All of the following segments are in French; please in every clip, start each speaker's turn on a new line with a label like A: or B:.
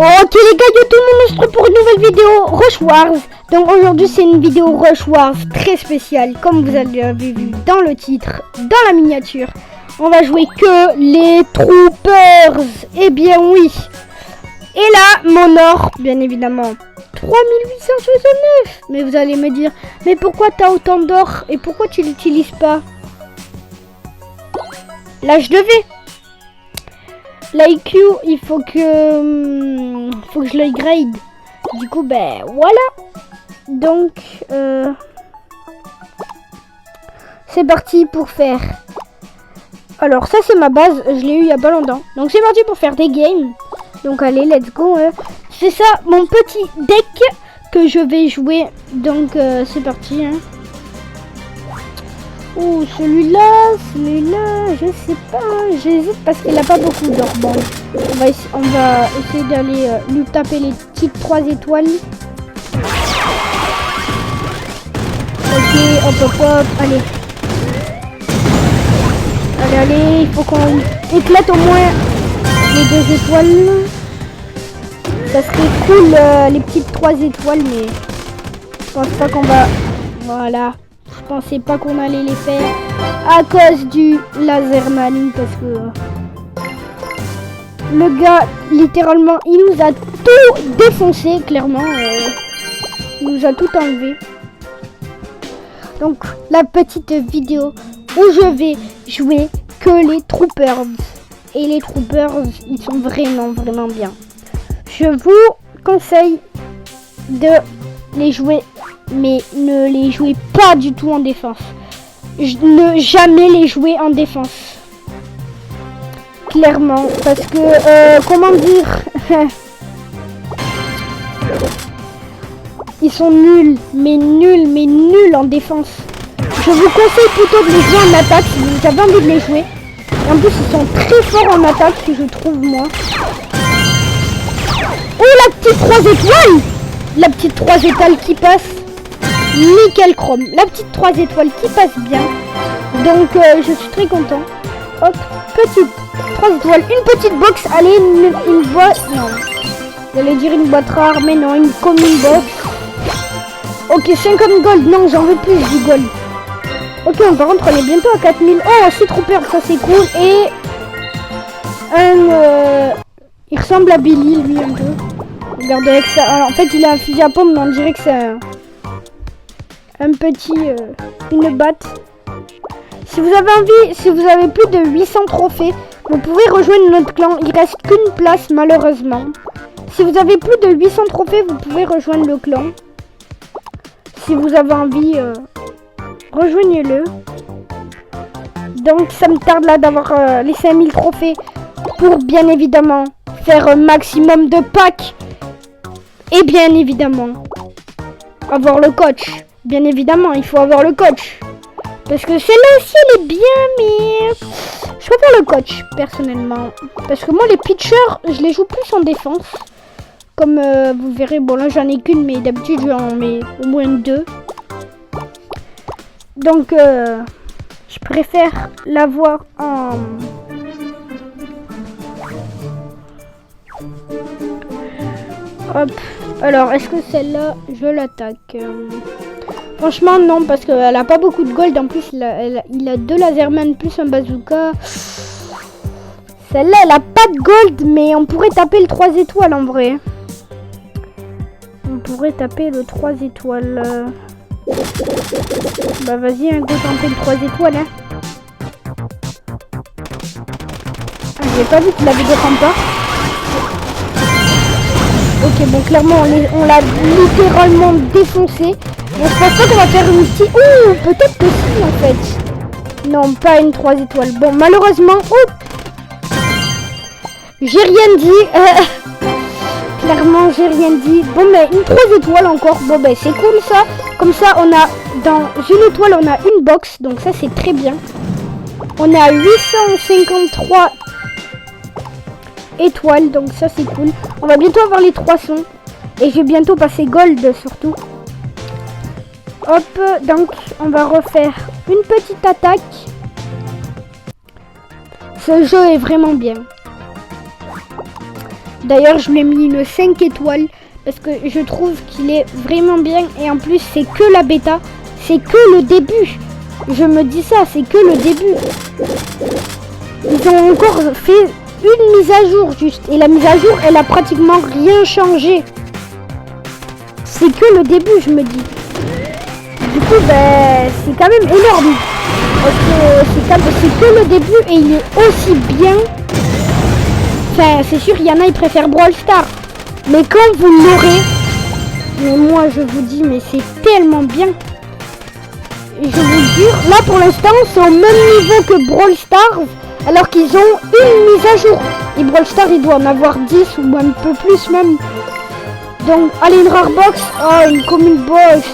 A: Ok les gars, yo tout le monde, on se retrouve pour une nouvelle vidéo Rush Wars. Donc aujourd'hui c'est une vidéo Rush Wars très spéciale. Comme vous avez vu dans le titre, dans la miniature, on va jouer que les Troopers. Eh bien oui. Et là, mon or, bien évidemment, 3869. Mais vous allez me dire, mais pourquoi t'as autant d'or et pourquoi tu l'utilises pas? Là je devais. L'IQ, il faut que je le grade. Du coup, ben voilà. Donc, c'est parti pour faire. Alors, ça c'est ma base. Je l'ai eu il y a pas longtemps. Donc, c'est parti pour faire des games. Donc, allez, let's go. C'est ça, mon petit deck que je vais jouer. Donc, c'est parti. Hein. Oh, celui-là, je sais pas, j'hésite parce qu'il a pas beaucoup d'or. Bon, on va essayer d'aller lui taper les petites 3 étoiles. Ok, hop, hop, hop, allez. Allez, il faut qu'on éclate au moins les 2 étoiles. Ça serait cool, les petites 3 étoiles, mais je pense pas qu'on va... Voilà. Je pensais pas qu'on allait les faire à cause du laserman parce que le gars littéralement il nous a tout défoncé clairement, il nous a tout enlevé. Donc la petite vidéo où je vais jouer que les Troopers et les Troopers ils sont vraiment bien. Je vous conseille de les jouer, mais ne les jouez pas du tout en défense. Ne jamais les jouer en défense. Clairement, parce que, comment dire, ils sont nuls en défense. Je vous conseille plutôt de les jouer en attaque si vous avez envie de les jouer. En plus, ils sont très forts en attaque, je trouve, moi. Oh, la petite 3 étoiles! La petite 3 étoiles qui passe. Nickel chrome. La petite 3 étoiles qui passe bien. Donc je suis très content. Hop, petite 3 étoiles. Une petite box. Allez, une boîte. Non. J'allais dire une boîte rare, mais non, une commune box. Ok, 50 gold. Non, j'en veux plus du gold. Ok, par contre, on est bientôt à 4000. Oh, c'est trop peur, ça c'est cool. Et il ressemble à Billy, lui, un peu. Regardez avec ça. Alors, en fait, il a un fusil à pompe, mais on dirait que c'est un petit... une batte. Si vous avez envie, si vous avez plus de 800 trophées, vous pouvez rejoindre notre clan. Il reste qu'une place, malheureusement. Si vous avez plus de 800 trophées, vous pouvez rejoindre le clan. Si vous avez envie, rejoignez-le. Donc, ça me tarde là d'avoir les 5000 trophées pour, bien évidemment, faire un maximum de packs. Et bien évidemment, avoir le coach. Bien évidemment, il faut avoir le coach. Parce que celle-là aussi, elle est bien, mais... je préfère le coach, personnellement. Parce que moi, les pitchers, je les joue plus en défense. Comme vous verrez, bon là, j'en ai qu'une, mais d'habitude, j'en mets au moins 2. Donc, je préfère l'avoir en... Hop. Alors, est-ce que celle-là, je l'attaque? Franchement, non, parce qu'elle a pas beaucoup de gold. En plus, il a 2 laserman plus un bazooka. Celle-là, elle a pas de gold, mais on pourrait taper le 3 étoiles en vrai. On pourrait taper le 3 étoiles. Bah, vas-y, hein, go tenter le 3 étoiles. Hein. Ah, j'ai pas vu qu'il avait des remparts. Ok, bon, clairement, on l'a littéralement défoncé. Mais je pense pas qu'on va faire une petite... Ouh, peut-être que si, en fait. Non, pas une 3 étoiles. Bon, malheureusement... Oh, j'ai rien dit. Clairement, j'ai rien dit. Bon, mais une 3 étoiles encore. Bon, ben, c'est cool, ça. Comme ça, on a... Dans une étoile, on a une box. Donc, ça, c'est très bien. On a 853... étoiles, donc ça c'est cool. On va bientôt avoir les 300 et je vais bientôt passer gold surtout. Hop, donc on va refaire une petite attaque. Ce jeu est vraiment bien. D'ailleurs, je lui ai mis une 5 étoiles parce que je trouve qu'il est vraiment bien. Et en plus, c'est que la bêta. C'est que le début. Je me dis ça, c'est que le début. Ils ont encore fait une mise à jour juste. Et la mise à jour, elle a pratiquement rien changé. C'est que le début, je me dis. Du coup, ben, c'est quand même énorme. Parce que c'est que le début et il est aussi bien. Enfin, c'est sûr, il y en a, ils préfèrent Brawl Stars. Mais quand vous l'aurez, mais moi, je vous dis, mais c'est tellement bien. Et je vous jure, là, pour l'instant, c'est au même niveau que Brawl Stars. Alors qu'ils ont une mise à jour. Et Brawl Stars, il doit en avoir 10 ou un peu plus même. Donc, allez, une rare box. Oh, une commune box.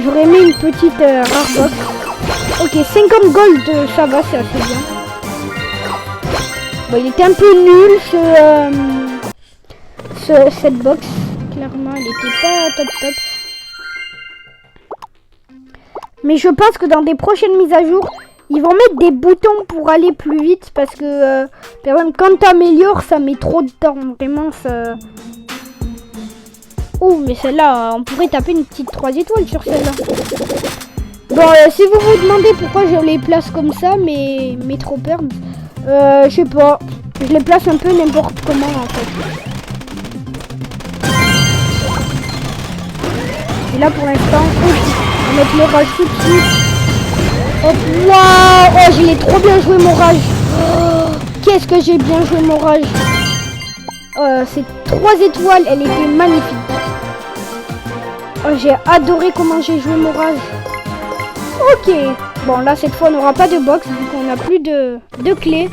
A: J'aurais mis une petite rare box. Ok, 50 gold, ça va, c'est assez bien. Bon, il était un peu nul, cette box. Clairement, il était pas top. Mais je pense que dans des prochaines mises à jour, ils vont mettre des boutons pour aller plus vite. Parce que, par exemple, quand tu améliores, ça met trop de temps. Vraiment, ça... Oh, mais celle-là, on pourrait taper une petite 3 étoiles sur celle-là. Bon, si vous vous demandez pourquoi je les place comme ça, mes troppers, je sais pas. Je les place un peu n'importe comment, en fait. Et là, pour l'instant, on va mettre le rage tout de suite. Hop, waouh! Oh, j'ai trop bien joué mon rage. Oh, qu'est-ce que j'ai bien joué mon rage. C'est 3 étoiles, elle était magnifique. Oh, j'ai adoré comment j'ai joué mon rage. Ok. Bon, là, cette fois, on n'aura pas de box, vu qu'on n'a plus de clés.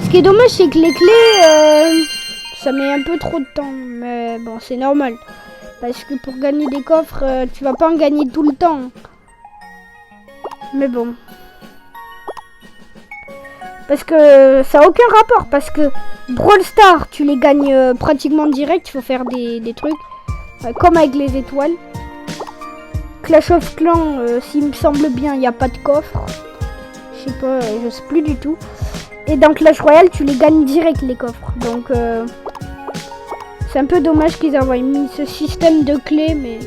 A: Ce qui est dommage, c'est que les clés, ça met un peu trop de temps. Mais bon, c'est normal. Parce que pour gagner des coffres, tu vas pas en gagner tout le temps. Mais bon. Parce que ça n'a aucun rapport. Parce que Brawl Stars, tu les gagnes pratiquement direct. Il faut faire des trucs. Comme avec les étoiles. Clash of Clans, s'il me semble bien, il n'y a pas de coffre. Je sais pas, je sais plus du tout. Et dans Clash Royale, tu les gagnes direct les coffres. Donc, c'est un peu dommage qu'ils aient mis ce système de clés, mais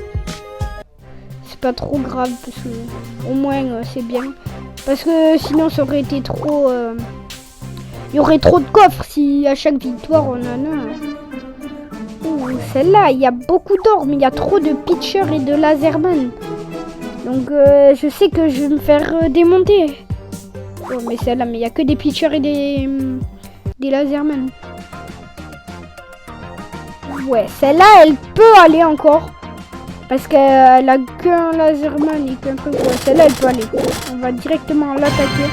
A: c'est pas trop grave parce que au moins c'est bien. Parce que sinon, ça aurait été trop. Il y aurait trop de coffres si à chaque victoire on en a. Ouh, celle-là, il y a beaucoup d'or, mais il y a trop de pitchers et de laserman. Donc, je sais que je vais me faire démonter. Oh, mais celle-là, mais il n'y a que des pitchers et des laserman. Ouais, celle-là, elle peut aller encore. Parce qu'elle a qu'un laserman et qu'un peu. Ouais, celle-là, elle peut aller. On va directement l'attaquer.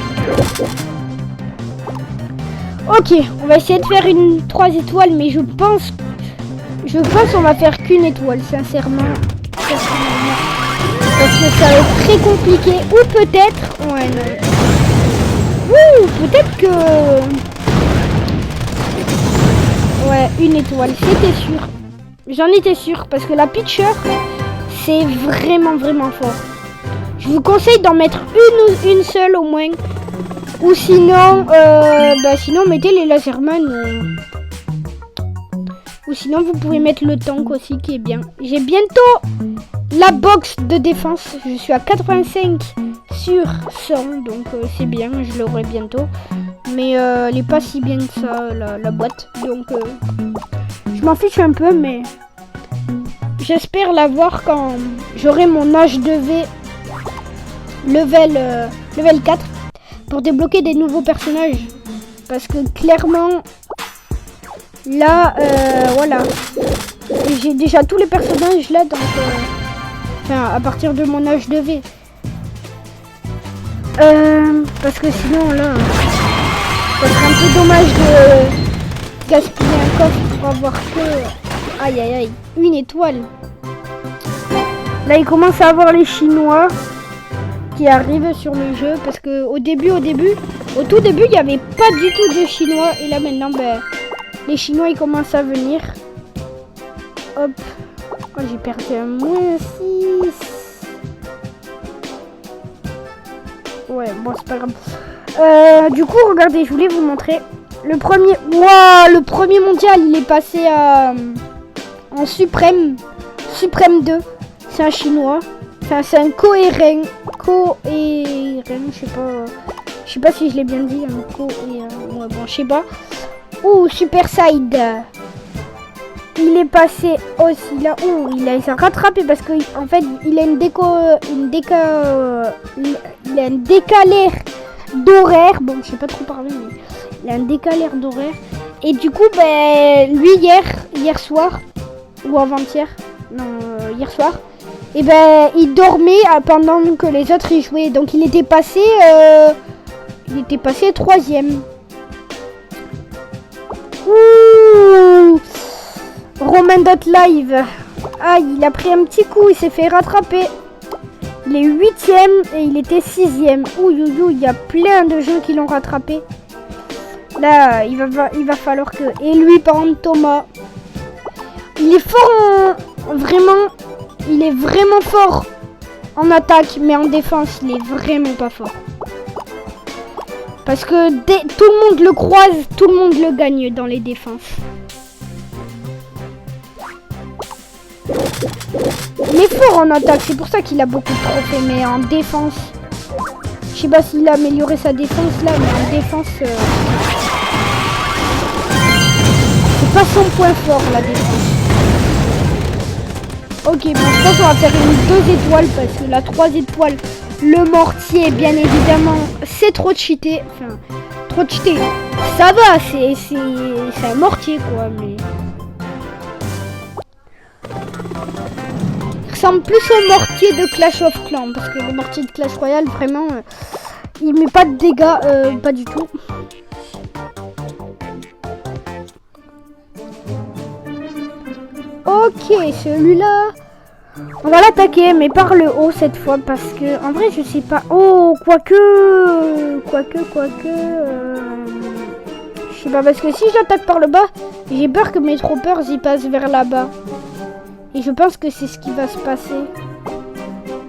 A: Ok, on va essayer de faire une 3 étoiles, mais je pense on va faire qu'une étoile, sincèrement. Parce que ça va être très compliqué. Ou peut-être... Ouais, non. Ouh, peut-être que... Ouais, une étoile, c'était sûr. J'en étais sûr, parce que la pitcher, c'est vraiment fort. Je vous conseille d'en mettre une seule au moins. Ou sinon, sinon mettez les laserman. Ou sinon vous pouvez mettre le tank aussi qui est bien. J'ai bientôt la box de défense. Je suis à 85 sur 100, donc c'est bien, je l'aurai bientôt. Mais elle est pas si bien que ça, la boîte. Donc je m'en fiche un peu, mais j'espère l'avoir quand j'aurai mon H2V level 4 pour débloquer des nouveaux personnages. Parce que clairement, là, voilà. J'ai déjà tous les personnages là, donc enfin, à partir de mon H2V. Parce que sinon, là, ça serait un peu dommage de gaspiller un coffre pour avoir que... Aïe, aïe, aïe, une étoile. Là, il commence à avoir les Chinois qui arrivent sur le jeu. Parce que au tout début, il n'y avait pas du tout de Chinois. Et là, maintenant, ben... les Chinois, ils commencent à venir. Hop. Oh, j'ai perdu un moins 6. Ouais, bon, c'est pas grave. Du coup, regardez, je voulais vous montrer. Le premier... Waouh, le premier mondial, il est passé en Suprême. Suprême 2. C'est un chinois. Enfin, c'est un cohérent. Je sais pas si je l'ai bien dit. Ouais, bon, je sais pas. Ouh, Super Side. Il est passé aussi là. Ouh, il s'est rattrapé parce qu'en fait, il a il a un décalé d'horaire. Bon, je sais pas trop parler, mais il a un décalé d'horaire. Et du coup, ben, lui, hier soir, ou avant-hier, non, hier soir, et ben, il dormait pendant que les autres y jouaient. Donc, il était passé 3e. Ouh, Romain.live. Ah, il a pris un petit coup, il s'est fait rattraper. Il est 8e et il était 6e. Ouh, il y a plein de gens qui l'ont rattrapé. Là, il va falloir que... Et lui, par exemple, Thomas. Il est fort il est vraiment fort en attaque, mais en défense, il est vraiment pas fort. Parce que tout le monde le croise, tout le monde le gagne dans les défenses. Il est fort en attaque, c'est pour ça qu'il a beaucoup de trophées, mais en défense... Je sais pas s'il a amélioré sa défense là, mais en défense... c'est pas son point fort, la défense. Ok, bon, je pense qu'on va faire une 2 étoiles, parce que la 3 étoiles, le mortier, bien évidemment, c'est trop cheaté. Enfin, trop cheaté. Ça va, c'est un mortier, quoi, mais... Il ressemble plus au mortier de Clash of Clans, parce que le mortier de Clash Royale, vraiment, il met pas de dégâts, pas du tout. Ok, celui-là, on va l'attaquer, mais par le haut cette fois, parce que, en vrai, je sais pas. Oh, quoique, je sais pas, parce que si je l'attaque par le bas, j'ai peur que mes troopers y passent vers là-bas. Et je pense que c'est ce qui va se passer.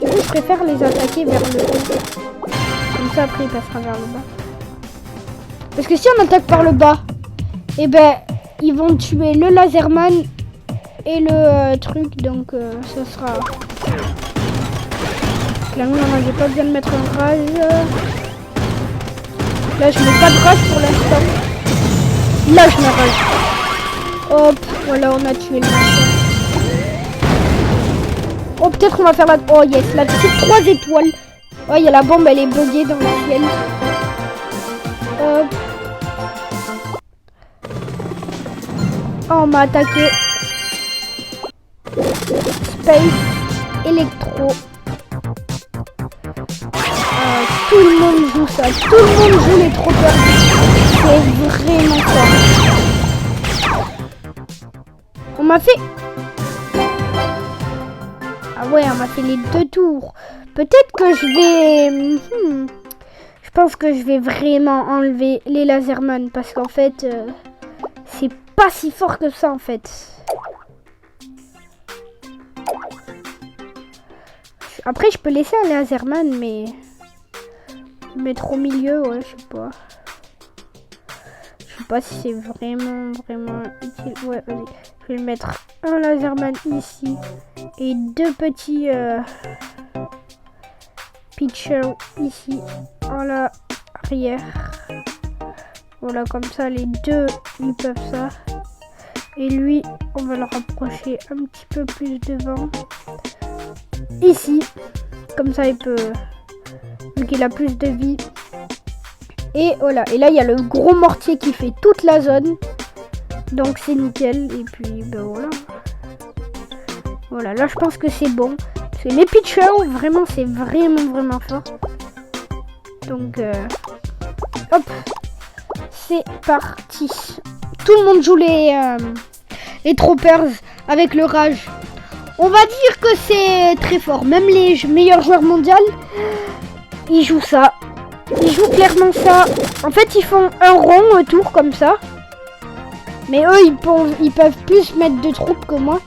A: Du coup, je préfère les attaquer vers le haut. Comme ça, après, il passera vers le bas. Parce que si on attaque par le bas, eh ben, ils vont tuer le laserman et le truc. Donc, ça sera... Là, non, j'ai pas besoin de mettre un rage. Là, je mets pas de rage pour l'instant. Là, je mets rage. Hop, voilà, on a tué le machin. Oh, peut-être qu'on va faire la... Oh, yes, la petite 3 étoiles. Oh, il y a la bombe, elle est buggée dans le ciel. Hop. Oh, on m'a attaqué. Space. Électro. Tout le monde joue ça. Tout le monde joue les troopers. C'est vraiment fort. On m'a fait... Ah ouais, on m'a fait les 2 tours. Peut-être que je vais... Je pense que je vais vraiment enlever les laserman. Parce qu'en fait, c'est pas si fort que ça, en fait. Après, je peux laisser un laserman, mais... Mettre au milieu, ouais, je sais pas. Je sais pas si c'est vraiment utile. Ouais, vas-y. Je vais mettre un laserman ici. Et 2 petits pitchers ici. En l'arrière. Voilà, comme ça, les 2, ils peuvent ça. Et lui, on va le rapprocher un petit peu plus devant. Ici. Comme ça, il peut... Vu qu'il a plus de vie. Et voilà. Et là, il y a le gros mortier qui fait toute la zone. Donc, c'est nickel. Et puis, ben voilà. Voilà, là, je pense que c'est bon. Parce que les pitchers, vraiment, c'est vraiment fort. Donc, hop. C'est parti. Tout le monde joue les troopers avec le rage. On va dire que c'est très fort. Même les meilleurs joueurs mondiaux, ils jouent ça. Ils jouent clairement ça. En fait, ils font un rond autour comme ça. Mais eux, ils peuvent plus mettre de troupes que moi.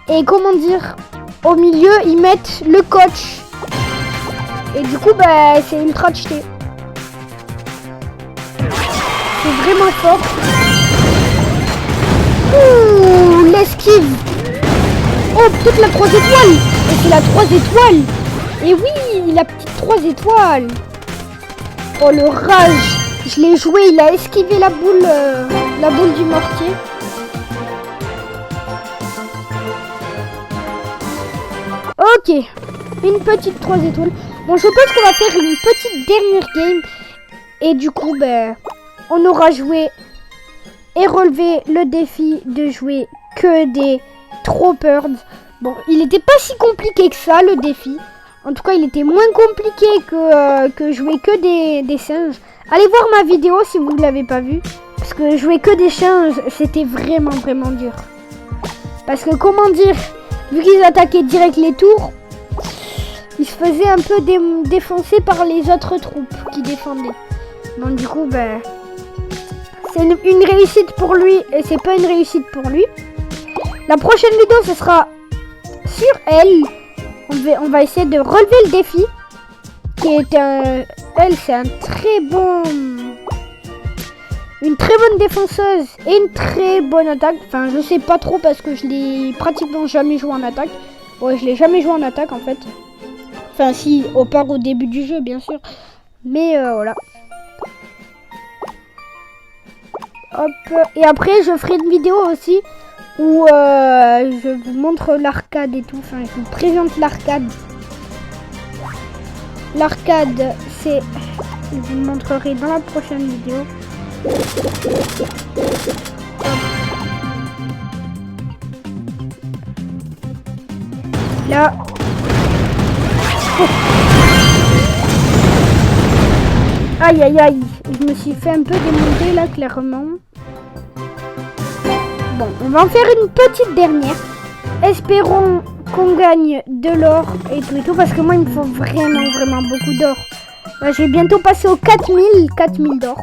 A: Et comment dire, au milieu, ils mettent le coach. Et du coup, bah, c'est ultra cheaté. C'est vraiment fort. Ouh, l'esquive. Oh, peut-être la 3 étoiles. Et c'est la 3 étoiles. Et oui, la petite 3 étoiles. Oh, le rage. Je l'ai joué, il a esquivé la boule du mortier. Ok, une petite 3 étoiles. Bon, je pense qu'on va faire une petite dernière game. Et du coup, ben, on aura joué et relevé le défi de jouer que des Troopers. Bon, il n'était pas si compliqué que ça, le défi. En tout cas, il était moins compliqué que jouer que des singes. Allez voir ma vidéo si vous ne l'avez pas vue. Parce que jouer que des singes, c'était vraiment, vraiment dur. Parce que, comment dire, vu qu'ils attaquaient direct les tours, ils se faisaient un peu défoncer par les autres troupes qui défendaient. Donc du coup, ben, c'est une réussite pour lui et c'est pas une réussite pour lui. La prochaine vidéo, ce sera sur elle. On va essayer de relever le défi. Elle, c'est une très bonne défenseuse et une très bonne attaque. Enfin, je sais pas trop parce que je l'ai pratiquement jamais joué en attaque. Ouais, je l'ai jamais joué en attaque en fait. Enfin, si, au début du jeu, bien sûr. Mais voilà. Hop. Et après, je ferai une vidéo aussi où je vous montre l'arcade et tout. Enfin, je vous présente l'arcade. L'arcade, c'est... Je vous montrerai dans la prochaine vidéo. Là. Aïe aïe aïe. Je me suis fait un peu démonter là, clairement. Bon, on va en faire une petite dernière. Espérons qu'on gagne de l'or et tout, parce que moi il me faut vraiment beaucoup d'or. J'ai bientôt passé aux 4000 d'or.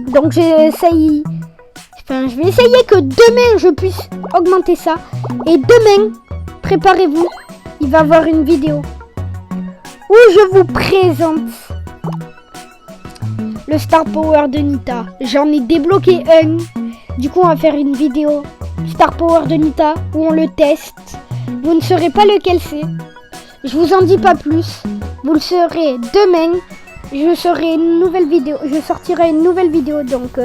A: Donc j'essaye, enfin je vais essayer que demain je puisse augmenter ça. Et demain, préparez-vous, il va y avoir une vidéo où je vous présente le Star Power de Nita. J'en ai débloqué un. Du coup on va faire une vidéo Star Power de Nita où on le teste. Vous ne saurez pas lequel c'est. Je vous en dis pas plus. Vous le saurez demain. Je sortirai une nouvelle vidéo. Donc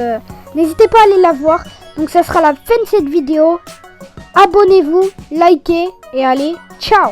A: n'hésitez pas à aller la voir. Donc ça sera la fin de cette vidéo. Abonnez-vous, likez et allez, ciao.